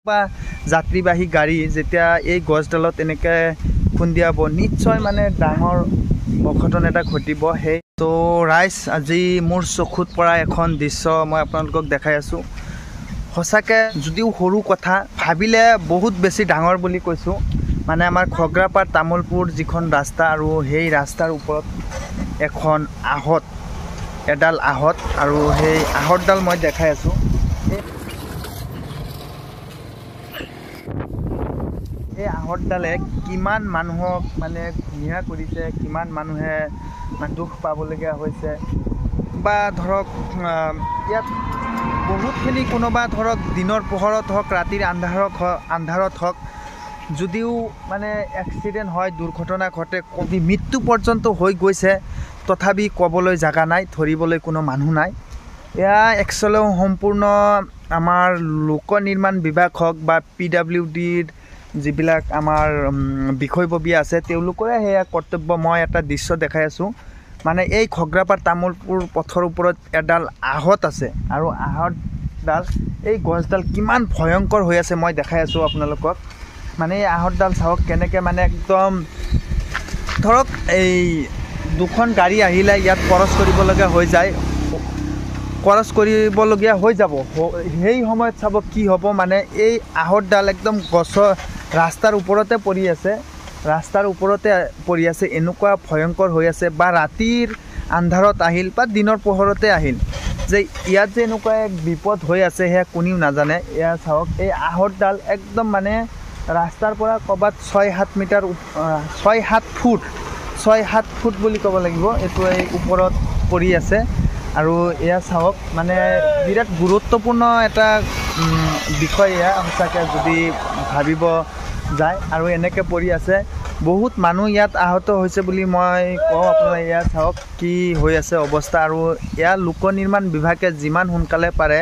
বা যাত্ৰীবাহী গাড়ী যেতিয়া এই গছডালত এনেকৈ খুন্দিয়াব নিশ্চয় মানে ডাঙৰ অঘটন এটা ঘটিব। সেই তো ৰাইজ আজি মোৰ চকুত পৰা এখন দৃশ্য মই আপোনালোকক দেখাই আছোঁ। সঁচাকৈ যদিও সৰু কথা ভাবিলে বহুত বেছি ডাঙৰ বুলি কৈছোঁ। মানে আমাৰ ঘগ্ৰাপাৰ তামোলপুৰ যিখন ৰাস্তা আৰু সেই ৰাস্তাৰ ওপৰত এখন এডাল আহঁত আৰু সেই আহঁতডাল মই দেখাই আছোঁ। এই আহঁতডালে কিমান মানুহক মানে ঘূণীয়া কৰিছে, কিমান মানুহে দুখ পাবলগীয়া হৈছে বা ধৰক ইয়াত বহুতখিনি কোনোবা ধৰক দিনৰ পোহৰত হওক ৰাতিৰ আন্ধাৰত হওক যদিও মানে এক্সিডেণ্ট হয়, দুৰ্ঘটনা ঘটে, মৃত্যু পৰ্যন্ত হৈ গৈছে, তথাপি ক'বলৈ জাগা নাই, ধৰিবলৈ কোনো মানুহ নাই। এয়া একচুৱেলি সম্পূৰ্ণ আমাৰ লোক নিৰ্মাণ বিভাগ হওক বা PWDৰ যিবিলাক আমাৰ বিষয়ববীয়া আছে তেওঁলোকৰে সেয়া কৰ্তব্য। মই এটা দৃশ্য দেখাই আছোঁ। মানে এই ঘগ্ৰাপাৰ তামোলপুৰ পথৰ ওপৰত এডাল আহঁত আছে আৰু আহঁতডাল এই গছডাল কিমান ভয়ংকৰ হৈ আছে মই দেখাই আছোঁ আপোনালোকক। মানে এই আহঁতডাল চাওক কেনেকৈ মানে একদম ধৰক এই দুখন গাড়ী আহিলে ইয়াত ক্ৰছ কৰিবলগীয়া হৈ যাব। সেই সময়ত চাব কি হ'ব। মানে এই আহঁতডাল একদম ৰাস্তাৰ ওপৰতে পৰি আছে, এনেকুৱা ভয়ংকৰ হৈ আছে। বা ৰাতিৰ আন্ধাৰত আহিল বা দিনৰ পোহৰতে আহিল যে ইয়াত যে এনেকুৱা এক বিপদ হৈ আছে সেয়া কোনেও নাজানে। এয়া চাওক এই আহঁতডাল একদম মানে ৰাস্তাৰ পৰা ক'ৰবাত 6-7 ফুট বুলি ক'ব লাগিব, এইটো এই ওপৰত পৰি আছে। আৰু এয়া চাওক মানে বিৰাট গুৰুত্বপূৰ্ণ এটা বিষয় এয়া সঁচাকৈ যদি ভাবিব যায়। আৰু এনেকৈ পৰি আছে, বহুত মানুহ ইয়াত আহত হৈছে বুলি মই কওঁ। আপোনাৰ এয়া চাওক কি হৈ আছে অৱস্থা। আৰু এয়া লোক নিৰ্মাণ বিভাগে যিমান সোনকালে পাৰে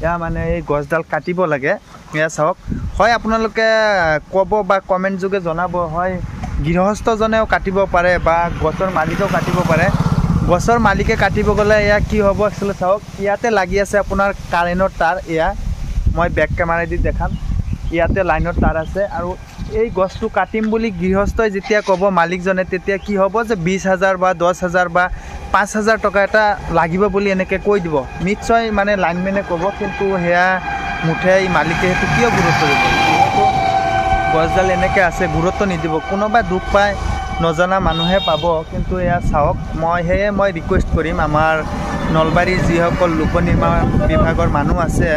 এয়া মানে এই গছডাল কাটিব লাগে। এয়া চাওক, হয় আপোনালোকে ক'ব বা কমেণ্ট যোগে জনাব, হয় গৃহস্থজনেও কাটিব পাৰে বা গছৰ মালিকেও কাটিব পাৰে। গছৰ মালিকে কাটিব গ'লে এয়া কি হ'ব একচুৱেলি চাওক, ইয়াতে লাগি আছে আপোনাৰ কাৰেণ্টৰ তাঁৰ। এয়া মই বেক কেমেৰাদি দেখাম, ইয়াতে লাইনৰ তাঁৰ আছে। আৰু এই গছটো কাটিম বুলি গৃহস্থই যেতিয়া ক'ব মালিকজনে, তেতিয়া কি হ'ব যে 20,000 বা 10,000 বা 5,000 টকা এটা লাগিব বুলি এনেকৈ কৈ দিব। নিশ্চয় মানে লাইনমেনে ক'ব, কিন্তু সেয়া মুঠে মালিকে সেইটো কিয় গুৰুত্ব দিব? গছডাল এনেকৈ আছে, গুৰুত্ব নিদিব। কোনোবা দুখ পায় নজনা মানুহে পাব। কিন্তু এয়া চাওক, সেয়ে মই ৰিকুৱেষ্ট কৰিম আমাৰ নলবাৰীৰ যিসকল লোক নিৰ্মাণ বিভাগৰ মানুহ আছে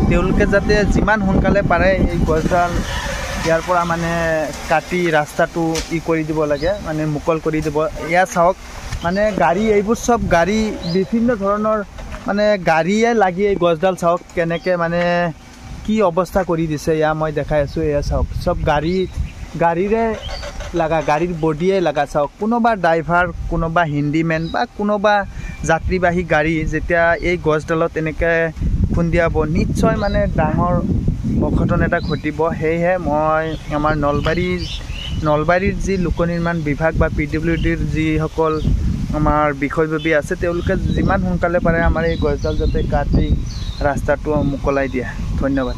তেওঁলোকে যাতে যিমান সোনকালে পাৰে এই গছডাল ইয়াৰ পৰা মানে কাটি ৰাস্তাটো কৰি দিব লাগে, মানে মুকল কৰি দিব। এয়া চাওক মানে গাড়ী, এইবোৰ চব গাড়ী, বিভিন্ন ধৰণৰ মানে গাড়ীয়ে লাগি এই গছডাল চাওক কেনেকৈ মানে কি অৱস্থা কৰি দিছে। এয়া মই দেখাই আছোঁ। এয়া চাওক চব গাড়ীৰে লগা, গাড়ীৰ বডিয়ে লগা। চাওক কোনোবা ড্ৰাইভাৰ, কোনোবা হিন্দীমেন বা কোনোবা যাত্ৰীবাহী গাড়ী যেতিয়া এই গছডালত এনেকৈ খুন্দিয়াব নিশ্চয় মানে ডাঙৰ অঘটন এটা ঘটিব। সেয়েহে মই আমাৰ নলবাৰীৰ যি লোক নিৰ্মাণ বিভাগ বা PWDৰ যিসকল আমাৰ বিষয়ববী আছে তেওঁলোকে যিমান সোনকালে পাৰে আমাৰ এই গছডাল যাতে কাটি ৰাস্তাটো মুকলাই দিয়ে। ধন্যবাদ।